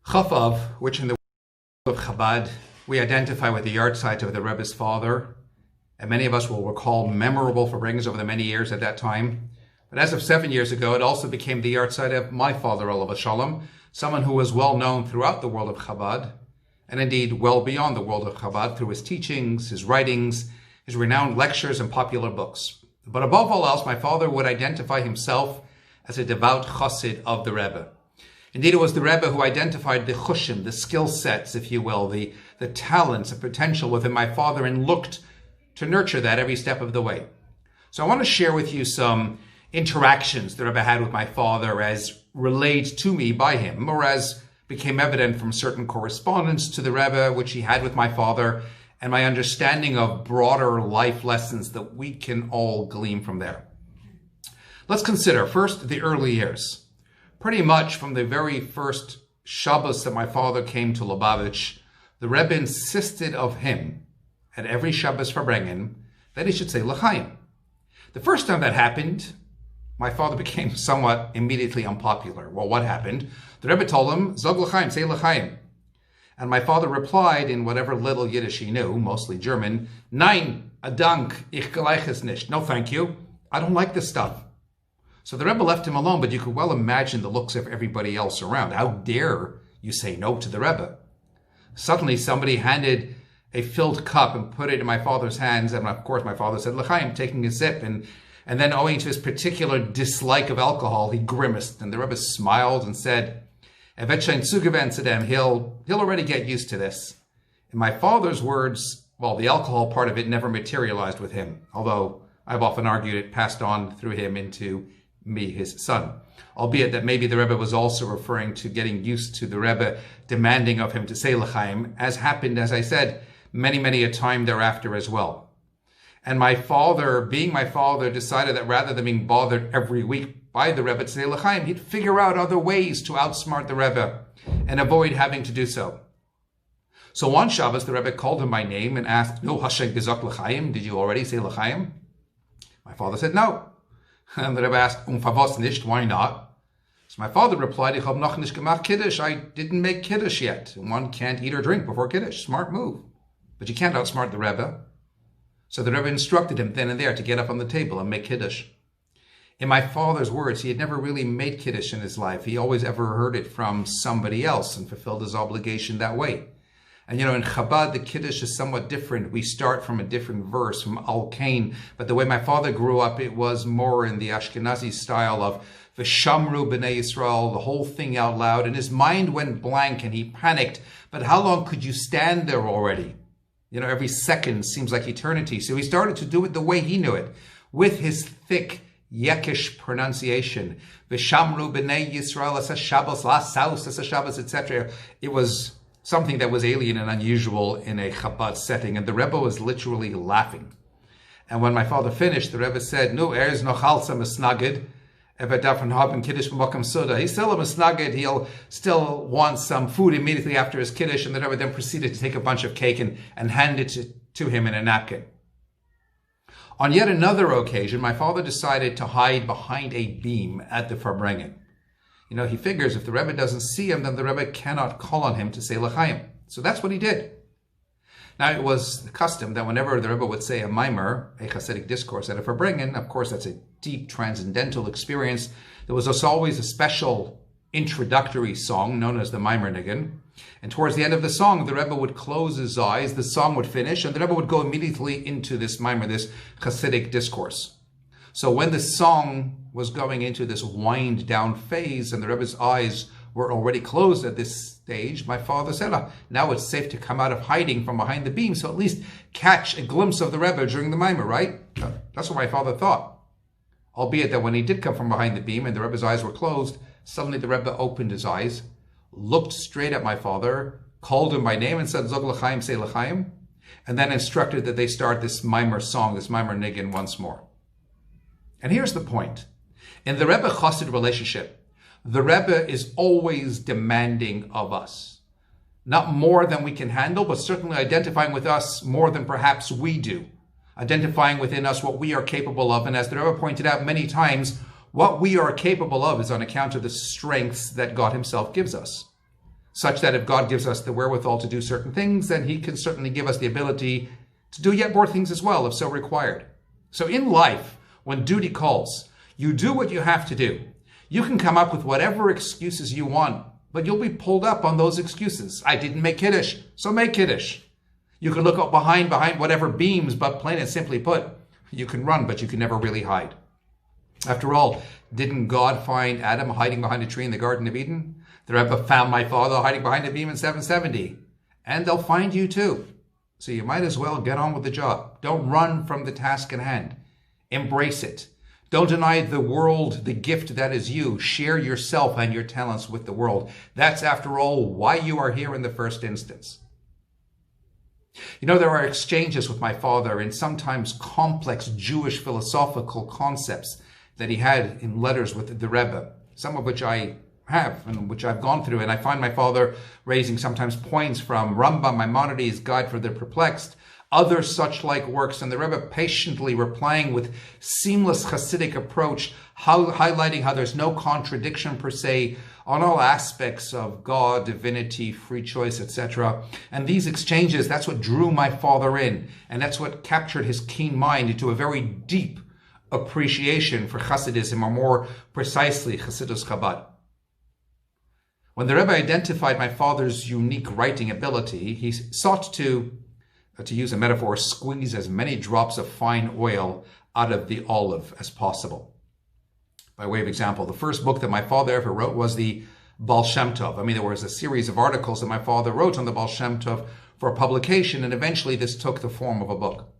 Chafov, which in the world of Chabad, we identify with the yahrzeit of the Rebbe's father, and many of us will recall memorable bringings over the many years at that time. But as of 7 years ago, it also became the yahrzeit of my father, Olav Shalom, someone who was well known throughout the world of Chabad, and indeed well beyond the world of Chabad through his teachings, his writings, his renowned lectures and popular books. But above all else, my father would identify himself as a devout chassid of the Rebbe. Indeed, it was the Rebbe who identified the chushim, the skill sets, if you will, the talents and potential within my father, and looked to nurture that every step of the way. So I want to share with you some interactions the Rebbe had with my father as relayed to me by him, or as became evident from certain correspondence to the Rebbe which he had with my father, and my understanding of broader life lessons that we can all glean from there. Let's consider first the early years. Pretty much from the very first Shabbos that my father came to Lubavitch, the Rebbe insisted of him at every Shabbos Farbrengen that he should say L'chaim. The first time that happened, my father became somewhat immediately unpopular. Well, what happened? The Rebbe told him, Zog L'chaim, say L'chaim. And my father replied in whatever little Yiddish he knew, mostly German, Nein, a dank, ich gleich es nicht. No, thank you. I don't like this stuff. So the Rebbe left him alone, but you could well imagine the looks of everybody else around. How dare you say no to the Rebbe? Suddenly somebody handed a filled cup and put it in my father's hands, and of course my father said, L'chaim, taking a sip, and then owing to his particular dislike of alcohol, he grimaced, and the Rebbe smiled and said, he'll already get used to this. In my father's words, well, the alcohol part of it never materialized with him, although I've often argued it passed on through him into me, his son. Albeit that maybe the Rebbe was also referring to getting used to the Rebbe demanding of him to say L'chaim, as happened, as I said, many a time thereafter as well. And my father, being my father, decided that rather than being bothered every week by the Rebbe to say L'chaim, he'd figure out other ways to outsmart the Rebbe and avoid having to do so. So one Shabbos, the Rebbe called him by name and asked, No, Hashem gesagt L'chaim, did you already say L'chaim? My father said no. And the Rebbe asked, Favos nicht, why not? So my father replied, Ich hab noch nicht gemacht Kiddush, I didn't make Kiddush yet. One can't eat or drink before Kiddush, smart move. But you can't outsmart the Rebbe. So the Rebbe instructed him then and there to get up on the table and make Kiddush. In my father's words, he had never really made Kiddush in his life. He always ever heard it from somebody else and fulfilled his obligation that way. And in Chabad, the Kiddush is somewhat different. We start from a different verse, from Al Kain. But the way my father grew up, it was more in the Ashkenazi style of V'shamru b'nei Yisrael, the whole thing out loud. And his mind went blank and he panicked. But how long could you stand there already? Every second seems like eternity. So he started to do it the way he knew it, with his thick Yekish pronunciation. V'shamru b'nei Yisrael, as a Shabbos, la saus, as a Shabbos, etc. It was something that was alien and unusual in a Chabad setting, and the Rebbe was literally laughing. And when my father finished, the Rebbe said, No, er's noch halsa misnagid, ever davon haben Kiddush b'makam suda. He's still a misnagid, he'll still want some food immediately after his Kiddush, and the Rebbe then proceeded to take a bunch of cake and hand it to him in a napkin. On yet another occasion, my father decided to hide behind a beam at the Farbrengen. He figures if the Rebbe doesn't see him, then the Rebbe cannot call on him to say L'chaim. So that's what he did. Now, it was the custom that whenever the Rebbe would say a mimer, a Hasidic discourse at a Farbrengen, of course that's a deep transcendental experience, there was also always a special introductory song known as the mimer nigun. And towards the end of the song, the Rebbe would close his eyes, the song would finish, and the Rebbe would go immediately into this mimer, this Hasidic discourse. So when the song was going into this wind down phase and the Rebbe's eyes were already closed at this stage, my father said, now it's safe to come out of hiding from behind the beam, so at least catch a glimpse of the Rebbe during the mimer, right? That's what my father thought. Albeit that when he did come from behind the beam and the Rebbe's eyes were closed, suddenly the Rebbe opened his eyes, looked straight at my father, called him by name and said, Zog L'chaim, say L'chaim, and then instructed that they start this mimer song, this mimer nigun once more. And here's the point. In the Rebbe-Chassid relationship, the Rebbe is always demanding of us. Not more than we can handle, but certainly identifying with us more than perhaps we do. Identifying within us what we are capable of. And as the Rebbe pointed out many times, what we are capable of is on account of the strengths that God himself gives us. such that if God gives us the wherewithal to do certain things, then he can certainly give us the ability to do yet more things as well, if so required. So in life, when duty calls, you do what you have to do. You can come up with whatever excuses you want, but you'll be pulled up on those excuses. I didn't make Kiddush, so make Kiddush. You can look up behind whatever beams, but plain and simply put, you can run, but you can never really hide. After all, didn't God find Adam hiding behind a tree in the Garden of Eden? The Rebbe found my father hiding behind a beam in 770. And they'll find you too. So you might as well get on with the job. Don't run from the task at hand. Embrace it. Don't deny the world the gift that is you. Share yourself and your talents with the world. That's, after all, why you are here in the first instance. You know, there are exchanges with my father in sometimes complex Jewish philosophical concepts that he had in letters with the Rebbe, some of which I have and which I've gone through. And I find my father raising sometimes points from Rambam, Maimonides' Guide for the Perplexed, other such like works, and the Rebbe patiently replying with seamless Hasidic approach, highlighting how there's no contradiction per se on all aspects of God, divinity, free choice, etc. And these exchanges, that's what drew my father in, and that's what captured his keen mind into a very deep appreciation for Hasidism, or more precisely, Hasidus Chabad. When the Rebbe identified my father's unique writing ability, he sought to use a metaphor, squeeze as many drops of fine oil out of the olive as possible. By way of example, the first book that my father ever wrote was the Baal Shem Tov. There was a series of articles that my father wrote on the Baal Shem Tov for publication, and eventually this took the form of a book.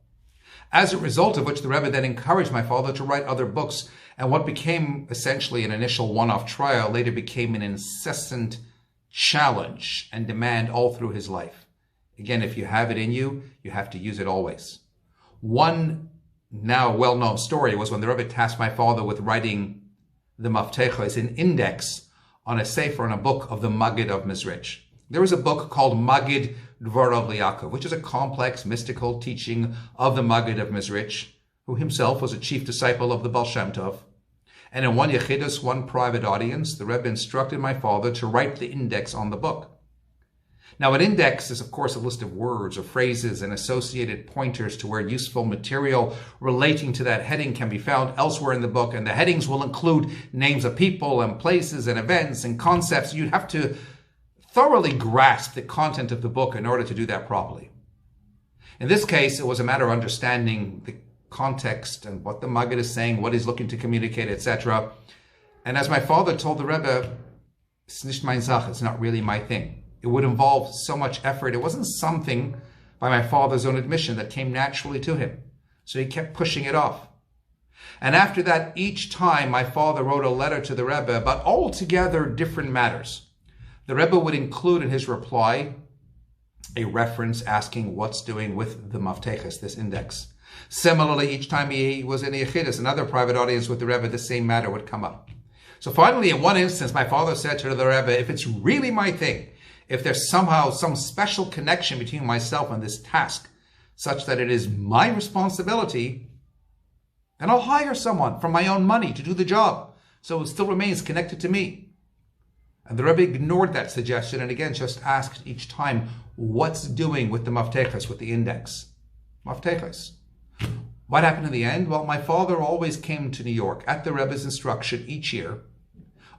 As a result of which, the Rebbe then encouraged my father to write other books, and what became essentially an initial one-off trial later became an incessant challenge and demand all through his life. Again, if you have it in you, you have to use it always. One now well-known story was when the Rebbe tasked my father with writing the Maftecha, an index on a sefer, on a book of the Maggid of Mizrich. There was a book called Maggid Dvarav Yaakov, which is a complex mystical teaching of the Maggid of Mizrich, who himself was a chief disciple of the Baal Shem Tov. And in one Yechidus, one private audience, the Rebbe instructed my father to write the index on the book. Now, an index is, of course, a list of words or phrases and associated pointers to where useful material relating to that heading can be found elsewhere in the book, and the headings will include names of people and places and events and concepts. You'd have to thoroughly grasp the content of the book in order to do that properly. In this case, it was a matter of understanding the context and what the Maggid is saying, what he's looking to communicate, etc. And as my father told the Rebbe, it's nicht mein Sache, it's not really my thing. It would involve so much effort. It wasn't something, by my father's own admission, that came naturally to him. So he kept pushing it off. And after that, each time my father wrote a letter to the Rebbe about altogether different matters, the Rebbe would include in his reply a reference asking what's doing with the Mafteches, this index. Similarly, each time he was in a Yechidus, another private audience with the Rebbe, the same matter would come up. So finally, in one instance, my father said to the Rebbe, if it's really my thing, if there's somehow some special connection between myself and this task, such that it is my responsibility, then I'll hire someone from my own money to do the job, so it still remains connected to me. And the Rebbe ignored that suggestion and again just asked each time, what's doing with the Mafteches, with the index? Mafteches. What happened in the end? Well, my father always came to New York at the Rebbe's instruction each year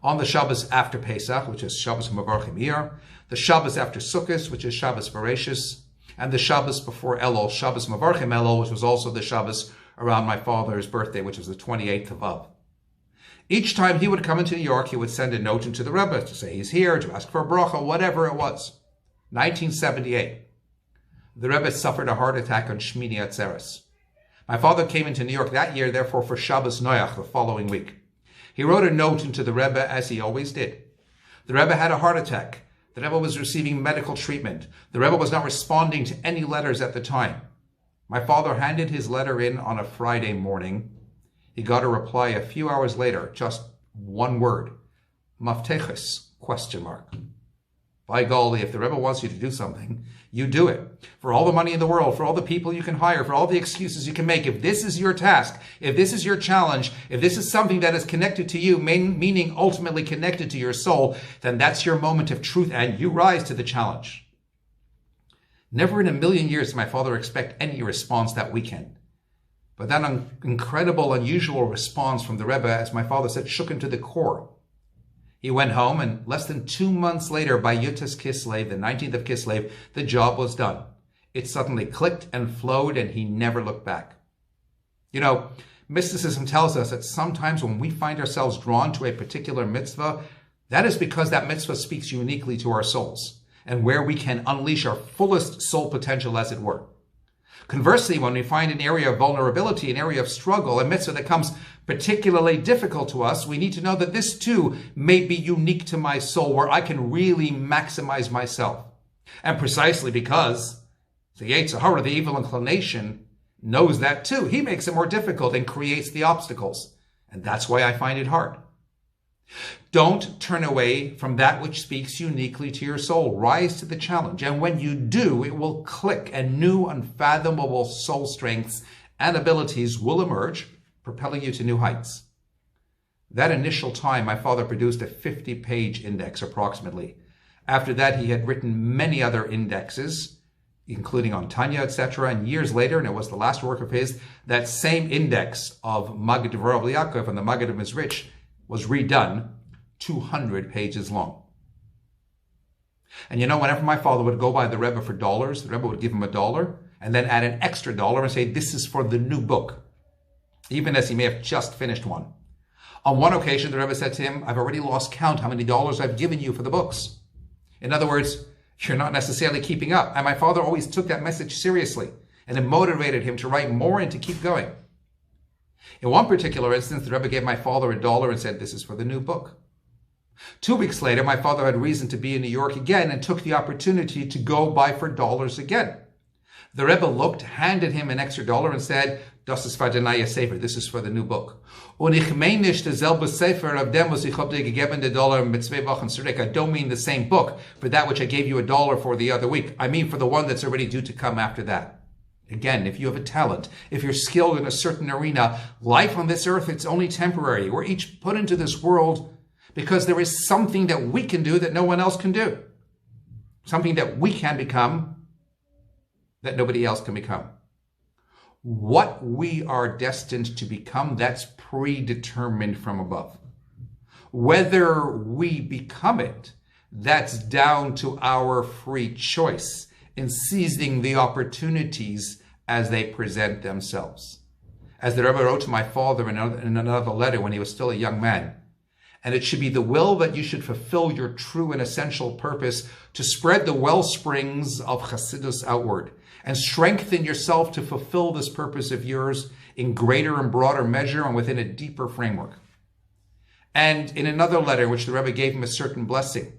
on the Shabbos after Pesach, which is Shabbos Mavarchim Iyar, the Shabbos after Sukkot, which is Shabbos Bereshis, and the Shabbos before Elul, Shabbos Mavarchim Elul, which was also the Shabbos around my father's birthday, which was the 28th of Av. Each time he would come into New York, he would send a note into the Rebbe to say he's here, to ask for a bracha, whatever it was. 1978. The Rebbe suffered a heart attack on Shmini Atzeres. My father came into New York that year, therefore, for Shabbos Noach the following week. He wrote a note into the Rebbe, as he always did. The Rebbe had a heart attack. The Rebbe was receiving medical treatment. The Rebbe was not responding to any letters at the time. My father handed his letter in on a Friday morning. He got a reply a few hours later, just one word, Mafteches, ? By golly, if the Rebbe wants you to do something, you do it. For all the money in the world, for all the people you can hire, for all the excuses you can make, if this is your task, if this is your challenge, if this is something that is connected to you, meaning ultimately connected to your soul, then that's your moment of truth and you rise to the challenge. Never in a million years did my father expect any response that weekend. But that incredible, unusual response from the Rebbe, as my father said, shook him to the core. He went home, and less than 2 months later, by Yutas Kislev, the 19th of Kislev, the job was done. It suddenly clicked and flowed, and he never looked back. You know, mysticism tells us that sometimes when we find ourselves drawn to a particular mitzvah, that is because that mitzvah speaks uniquely to our souls, and where we can unleash our fullest soul potential, as it were. Conversely, when we find an area of vulnerability, an area of struggle, a mitzvah that comes particularly difficult to us, we need to know that this too may be unique to my soul, where I can really maximize myself. And precisely because the Yetzer Hara, the evil inclination, knows that too, he makes it more difficult and creates the obstacles. And that's why I find it hard. Don't turn away from that which speaks uniquely to your soul. Rise to the challenge. And when you do, it will click and new unfathomable soul strengths and abilities will emerge, propelling you to new heights. That initial time, my father produced a 50-page index approximately. After that, he had written many other indexes, including on Tanya, etc. And years later, and it was the last work of his, that same index of Maggid Dvarav Yaakov and the Maggid of Mizrich was redone, 200 pages long. And you know, whenever my father would go by the Rebbe for dollars, the Rebbe would give him $1 and then add an extra $1 and say, this is for the new book, even as he may have just finished one. On one occasion, the Rebbe said to him, I've already lost count how many dollars I've given you for the books. In other words, you're not necessarily keeping up. And my father always took that message seriously, and it motivated him to write more and to keep going. In one particular instance, the Rebbe gave my father $1 and said, this is for the new book. 2 weeks later, my father had reason to be in New York again and took the opportunity to go by for dollars again. The Rebbe looked, handed him an extra $1 and said, Das ist für die neue Sefer, this is for the new book. Und ich meine nicht derselbe Sefer of dem, was ich hab dir gegeben $1 mit 2 Wochen zurück. I don't mean the same book for that which I gave you $1 for the other week. I mean for the one that's already due to come after that. Again, if you have a talent, if you're skilled in a certain arena, life on this earth, it's only temporary. We're each put into this world because there is something that we can do that no one else can do. Something that we can become that nobody else can become. What we are destined to become, that's predetermined from above. Whether we become it, that's down to our free choice in seizing the opportunities as they present themselves. As the Rebbe wrote to my father in another letter when he was still a young man, and it should be the will that you should fulfill your true and essential purpose to spread the well springs of Chassidus outward and strengthen yourself to fulfill this purpose of yours in greater and broader measure and within a deeper framework. And in another letter in which the Rebbe gave him a certain blessing,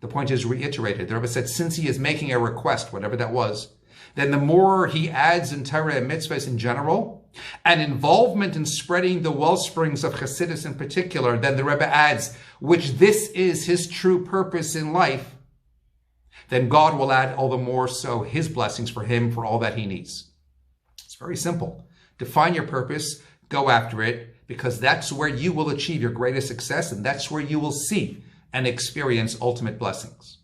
the point is reiterated. The Rebbe said, since he is making a request, whatever that was, then the more he adds in Torah and mitzvahs in general, and involvement in spreading the well springs of Chassidus in particular, then the Rebbe adds, which this is his true purpose in life, then God will add all the more so his blessings for him for all that he needs. It's very simple. Define your purpose, go after it, because that's where you will achieve your greatest success, and that's where you will see and experience ultimate blessings.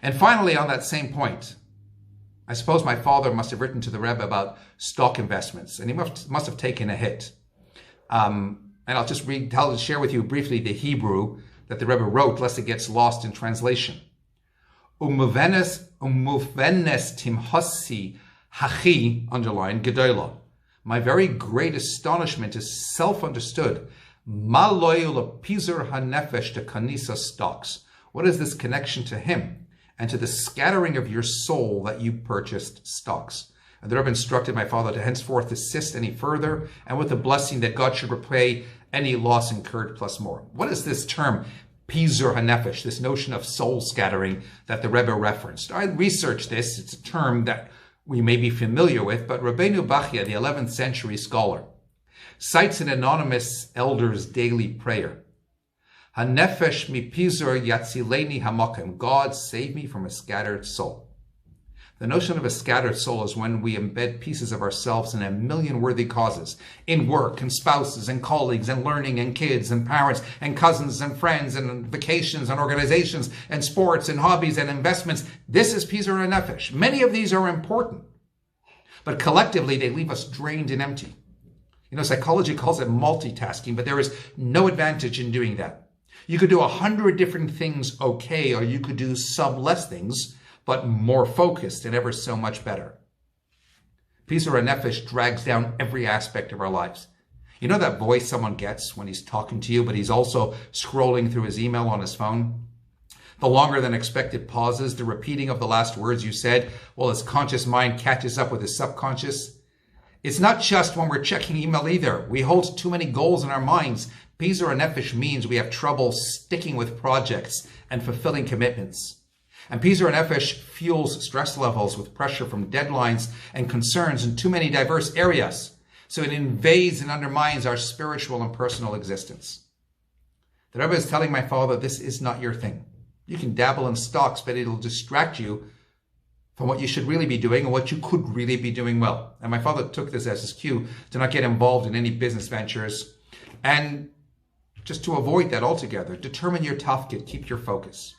And finally, on that same point, I suppose my father must have written to the Rebbe about stock investments, and he must have taken a hit. And I'll just share with you briefly the Hebrew that the Rebbe wrote, lest it gets lost in translation. Umuvenes timhasi hachi, underline, gedola. My very great astonishment is self-understood. Maloyul pizur hanefesh to kanisa stocks. What is this connection to him and to the scattering of your soul that you purchased stocks? And the Rebbe instructed my father to henceforth desist any further, and with the blessing that God should repay any loss incurred plus more. What is this term, pizur hanefesh, this notion of soul scattering that the Rebbe referenced? I researched this. It's a term that we may be familiar with, but Rabbeinu Bachya, the 11th century scholar, cites an anonymous elder's daily prayer. Hanefesh mipizur yatzileni hamakim. God save me from a scattered soul. The notion of a scattered soul is when we embed pieces of ourselves in a million worthy causes, in work and spouses and colleagues and learning and kids and parents and cousins and friends and vacations and organizations and sports and hobbies and investments. This is pizur hanefesh. Many of these are important, but collectively they leave us drained and empty. You know, psychology calls it multitasking, but there is no advantage in doing that. You could do 100 different things okay, or you could do some less things, but more focused and ever so much better. Pizur hanefesh drags down every aspect of our lives. You know that voice someone gets when he's talking to you, but he's also scrolling through his email on his phone? The longer than expected pauses, the repeating of the last words you said, while his conscious mind catches up with his subconscious. It's not just when we're checking email either. We hold too many goals in our minds. Pizur hanefesh means we have trouble sticking with projects and fulfilling commitments. And pizur hanefesh fuels stress levels with pressure from deadlines and concerns in too many diverse areas. So it invades and undermines our spiritual and personal existence. The Rebbe is telling my father, this is not your thing. You can dabble in stocks, but it'll distract you from what you should really be doing and what you could really be doing well. And my father took this as his cue to not get involved in any business ventures. And just to avoid that altogether, determine your tafkid, keep your focus.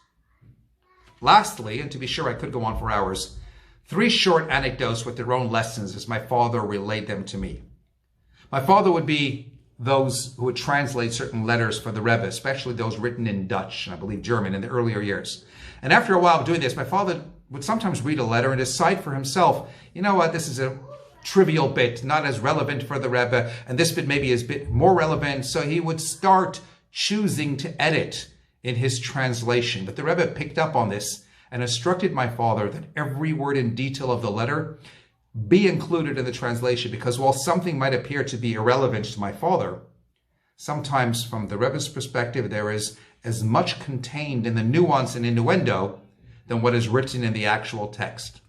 Lastly, and to be sure I could go on for hours, 3 short anecdotes with their own lessons as my father relayed them to me. My father would be those who would translate certain letters for the Rebbe, especially those written in Dutch, and I believe German in the earlier years. And after a while of doing this, my father would sometimes read a letter and decide for himself, you know what, this is a trivial bit, not as relevant for the Rebbe, and this bit maybe is a bit more relevant, so he would start choosing to edit in his translation. But the Rebbe picked up on this and instructed my father that every word in detail of the letter be included in the translation, because while something might appear to be irrelevant to my father, sometimes from the Rebbe's perspective, there is as much contained in the nuance and innuendo than what is written in the actual text.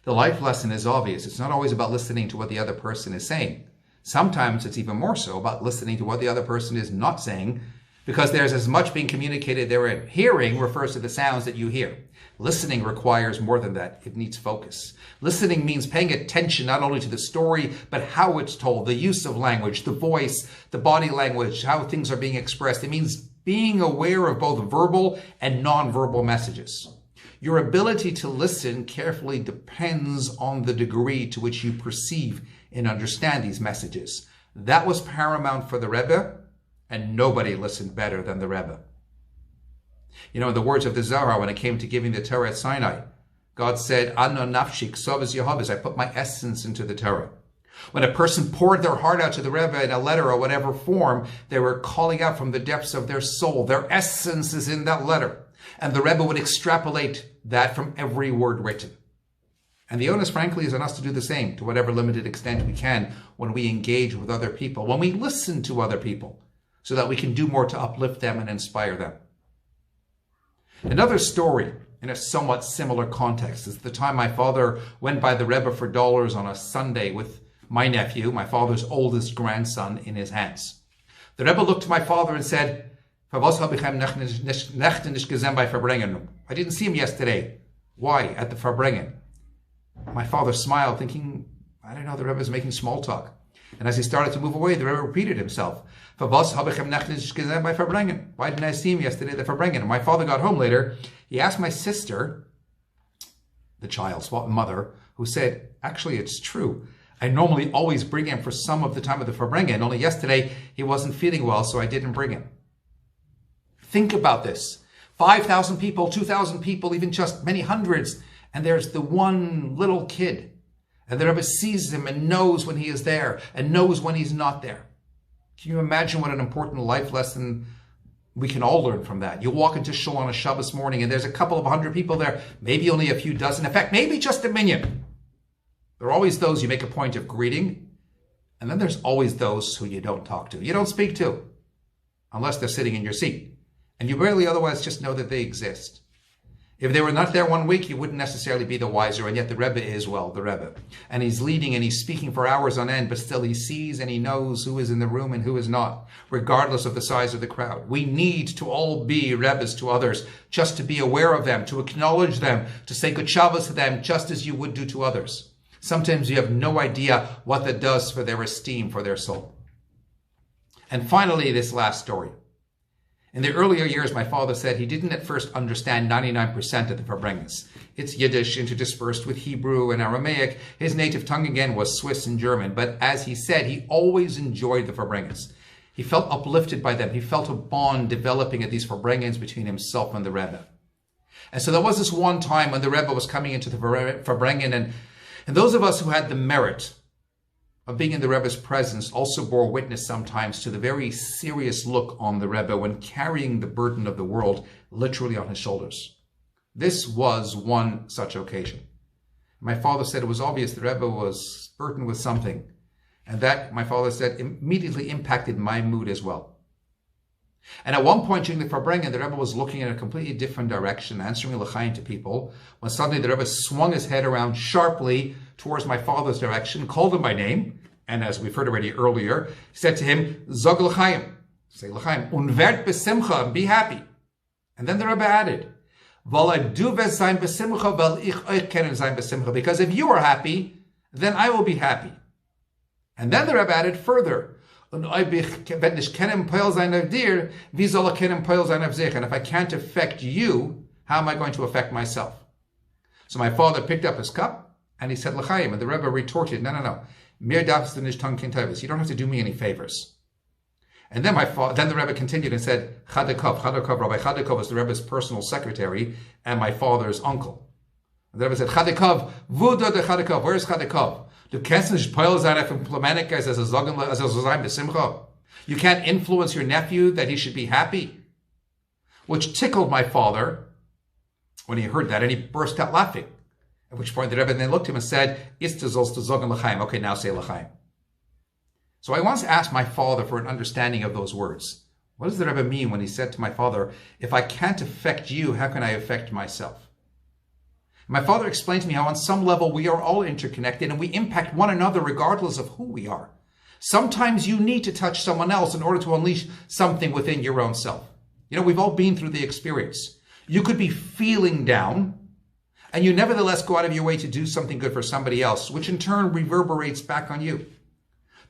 The life lesson is obvious. It's not always about listening to what the other person is saying. Sometimes it's even more so about listening to what the other person is not saying, because there's as much being communicated therein. Hearing refers to the sounds that you hear. Listening requires more than that. It needs focus. Listening means paying attention not only to the story, but how it's told, the use of language, the voice, the body language, how things are being expressed. It means being aware of both verbal and nonverbal messages. Your ability to listen carefully depends on the degree to which you perceive and understand these messages. That was paramount for the Rebbe, and nobody listened better than the Rebbe. You know, in the words of the Zohar, when it came to giving the Torah at Sinai, God said, Ano nafshi ksavas Yehovah, I put my essence into the Torah. When a person poured their heart out to the Rebbe in a letter or whatever form, they were calling out from the depths of their soul. Their essence is in that letter. And the Rebbe would extrapolate that from every word written. And the onus, frankly, is on us to do the same, to whatever limited extent we can, when we engage with other people, when we listen to other people, so that we can do more to uplift them and inspire them. Another story in a somewhat similar context is the time my father went by the Rebbe for dollars on a Sunday with my nephew, my father's oldest grandson, in his hands. The Rebbe looked to my father and said, I didn't see him yesterday. Why? At the Farbrengen. My father smiled, thinking, I don't know, the Rebbe is making small talk. And as he started to move away, the Rebbe repeated himself. Why didn't I see him yesterday at the Farbrengen? And my father got home later. He asked my sister, the child's mother, who said, actually, it's true. I normally always bring him for some of the time of the Farbrengen. Only yesterday, he wasn't feeling well, so I didn't bring him. Think about this. 5,000 people, 2,000 people, even just many hundreds. And there's the one little kid. And the Rebbe sees him and knows when he is there and knows when he's not there. Can you imagine what an important life lesson we can all learn from that? You walk into shul on a Shabbos morning and there's a couple of 100 people there, maybe only a few dozen. In fact, maybe just a minyan. There are always those you make a point of greeting. And then there's always those who you don't talk to. You don't speak to, unless they're sitting in your seat. And you barely otherwise just know that they exist. If they were not there 1 week, you wouldn't necessarily be the wiser, and yet the Rebbe is, well, the Rebbe. And he's leading and he's speaking for hours on end, but still he sees and he knows who is in the room and who is not, regardless of the size of the crowd. We need to all be Rebbes to others, just to be aware of them, to acknowledge them, to say good Shabbos to them, just as you would do to others. Sometimes you have no idea what that does for their esteem, for their soul. And finally, this last story. In the earlier years, my father said he didn't at first understand 99% of the Verbrengens. It's Yiddish interdispersed with Hebrew and Aramaic. His native tongue again was Swiss and German. But as he said, he always enjoyed the Verbrengens. He felt uplifted by them. He felt a bond developing at these Verbrengens between himself and the Rebbe. And so there was this one time when the Rebbe was coming into the Verbrengen, and those of us who had the merit of being in the Rebbe's presence also bore witness sometimes to the very serious look on the Rebbe when carrying the burden of the world literally on his shoulders. This was one such occasion. My father said it was obvious the Rebbe was burdened with something, and that, my father said, immediately impacted my mood as well. And at one point during the Farbrengen, the Rebbe was looking in a completely different direction, answering l'chaim to people, when suddenly the Rebbe swung his head around sharply towards my father's direction, called him by name, and as we've heard already earlier, said to him, Zog l'chaim, say l'chaim, unvert besimcha, be happy. And then the Rebbe added, because if you are happy, then I will be happy. And then the Rebbe added further, and if I can't affect you, how am I going to affect myself? So my father picked up his cup and he said l'chaim, and the Rebbe retorted, no. You don't have to do me any favors. And then the Rebbe continued and said, Chadakov, Rabbi Chadakov is the Rebbe's personal secretary and my father's uncle. And the Rebbe said, Chadakov, Vuda de Chadakov, where's Chadakov? You can't influence your nephew that he should be happy? Which tickled my father when he heard that, and he burst out laughing. At which point the Rebbe then looked at him and said, okay, now say l'chaim. So I once asked my father for an understanding of those words. What does the Rebbe mean when he said to my father, if I can't affect you, how can I affect myself? My father explained to me how on some level we are all interconnected and we impact one another regardless of who we are. Sometimes you need to touch someone else in order to unleash something within your own self. You know, we've all been through the experience. You could be feeling down, and you nevertheless go out of your way to do something good for somebody else, which in turn reverberates back on you.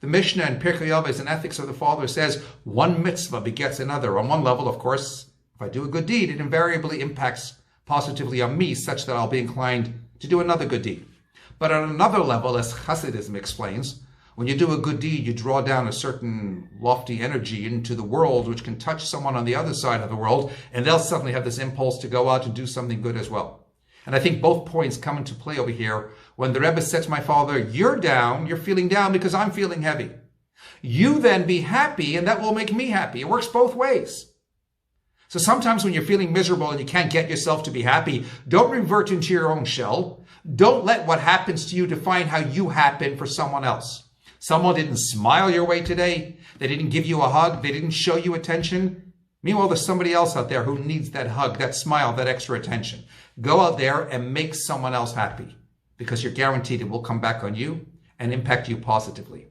The Mishnah in Pirkei Avos in Ethics of the Father says, one mitzvah begets another. On one level, of course, if I do a good deed, it invariably impacts positively on me, such that I'll be inclined to do another good deed. But on another level, as Hasidism explains, when you do a good deed, you draw down a certain lofty energy into the world, which can touch someone on the other side of the world, and they'll suddenly have this impulse to go out and do something good as well. And I think both points come into play over here when the Rebbe said to my father, you're down, you're feeling down because I'm feeling heavy. You then be happy, and that will make me happy. It works both ways. So sometimes when you're feeling miserable and you can't get yourself to be happy, don't revert into your own shell. Don't let what happens to you define how you happen for someone else. Someone didn't smile your way today. They didn't give you a hug. They didn't show you attention. Meanwhile, there's somebody else out there who needs that hug, that smile, that extra attention. Go out there and make someone else happy, because you're guaranteed it will come back on you and impact you positively.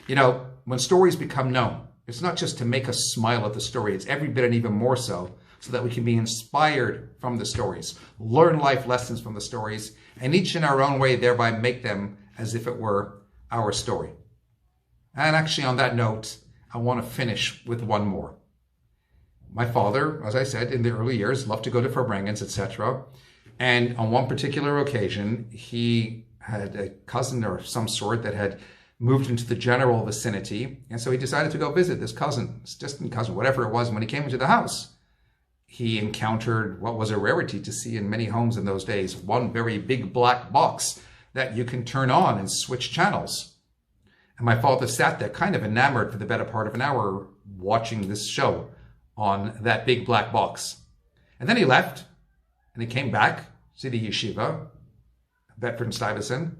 You know, when stories become known, it's not just to make us smile at the story. It's every bit and even more so that we can be inspired from the stories, learn life lessons from the stories, and each in our own way thereby make them as if it were our story. And actually, on that note, I want to finish with one more. My father, as I said, in the early years, loved to go to Farbrengens, etc. And on one particular occasion, he had a cousin or some sort that had moved into the general vicinity. And so he decided to go visit this cousin, this distant cousin, whatever it was. And when he came into the house, he encountered what was a rarity to see in many homes in those days, one very big black box that you can turn on and switch channels. And my father sat there kind of enamored for the better part of an hour watching this show on that big black box. And then he left and he came back to the yeshiva, Bedford and Stuyvesant,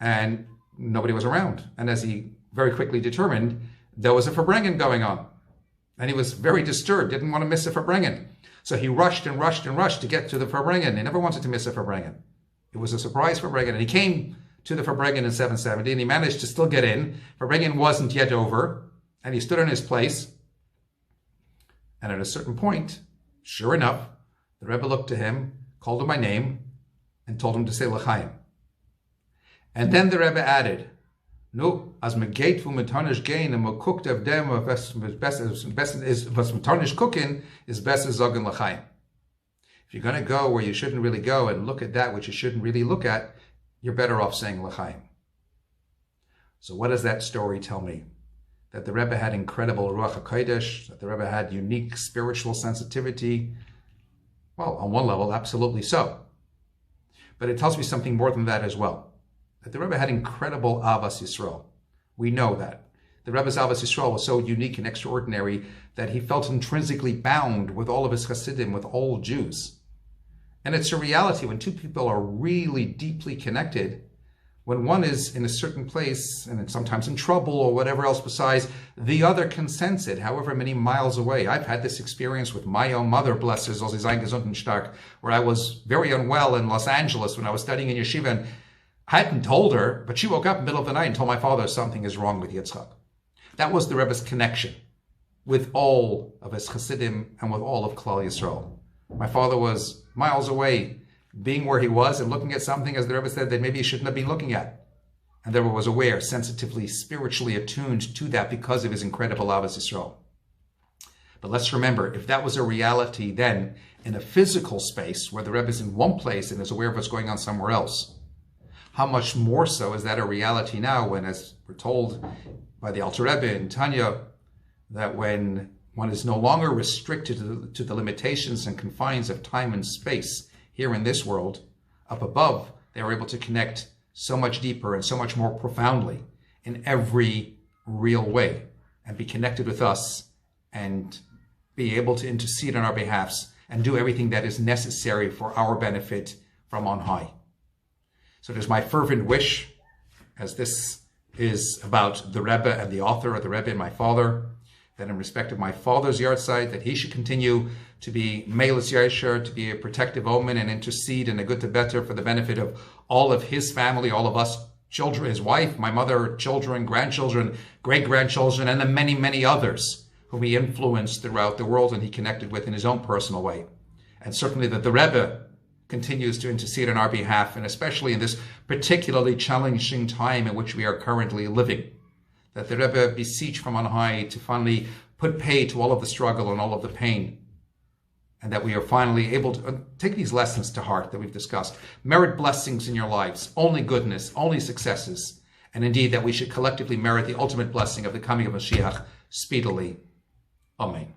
and nobody was around. And as he very quickly determined, there was a Farbrengen going on. And he was very disturbed, didn't want to miss a Farbrengen. So he rushed and rushed and rushed to get to the Farbrengen. He never wanted to miss a Farbrengen. It was a surprise Farbrengen. And he came to the Farbrengen in 770, and he managed to still get in. Farbrengen wasn't yet over, and he stood in his place. And at a certain point, sure enough, the Rebbe looked to him, called him by name, and told him to say L'chaim. And then the Rebbe added, "No, as me geht vu metanish gain and me cooked of them was metanish cooking is best as zogen L'chaim." If you're going to go where you shouldn't really go and look at that which you shouldn't really look at, you're better off saying L'chaim. So what does that story tell me? That the Rebbe had incredible Ruach HaKodesh, that the Rebbe had unique spiritual sensitivity. Well, on one level, absolutely so. But it tells me something more than that as well. That the Rebbe had incredible Avas Yisrael. We know that. The Rebbe's Avas Yisrael was so unique and extraordinary that he felt intrinsically bound with all of his Hasidim, with all Jews. And it's a reality when two people are really deeply connected, when one is in a certain place and it's sometimes in trouble or whatever else besides, the other can sense it, however many miles away. I've had this experience with my own mother, bless her, soll sie sein gesund und stark, where I was very unwell in Los Angeles when I was studying in yeshiva, and I hadn't told her, but she woke up in the middle of the night and told my father something is wrong with Yitzchak. That was the Rebbe's connection with all of his Hasidim and with all of Klal Yisrael. My father was miles away, being where he was and looking at something, as the Rebbe said, that maybe he shouldn't have been looking at. And the Rebbe was aware, sensitively, spiritually attuned to that because of his incredible Avos Yisrael. But let's remember, if that was a reality then in a physical space where the Rebbe is in one place and is aware of what's going on somewhere else, how much more so is that a reality now when, as we're told by the Alter Rebbe in Tanya, that when one is no longer restricted to the limitations and confines of time and space here in this world, up above, they are able to connect so much deeper and so much more profoundly in every real way and be connected with us and be able to intercede on our behalfs and do everything that is necessary for our benefit from on high. So it is my fervent wish, as this is about the Rebbe and the author of the Rebbe and my father, that in respect of my father's yahrzeit, that he should continue to be Meilus Yesher, to be a protective omen and intercede in a good to better for the benefit of all of his family, all of us children, his wife, my mother, children, grandchildren, great-grandchildren, and the many, many others whom he influenced throughout the world and he connected with in his own personal way. And certainly that the Rebbe continues to intercede on our behalf, and especially in this particularly challenging time in which we are currently living. That the Rebbe beseech from on high to finally put pay to all of the struggle and all of the pain, and that we are finally able to take these lessons to heart that we've discussed. Merit blessings in your lives, only goodness, only successes, and indeed that we should collectively merit the ultimate blessing of the coming of Mashiach speedily. Amen.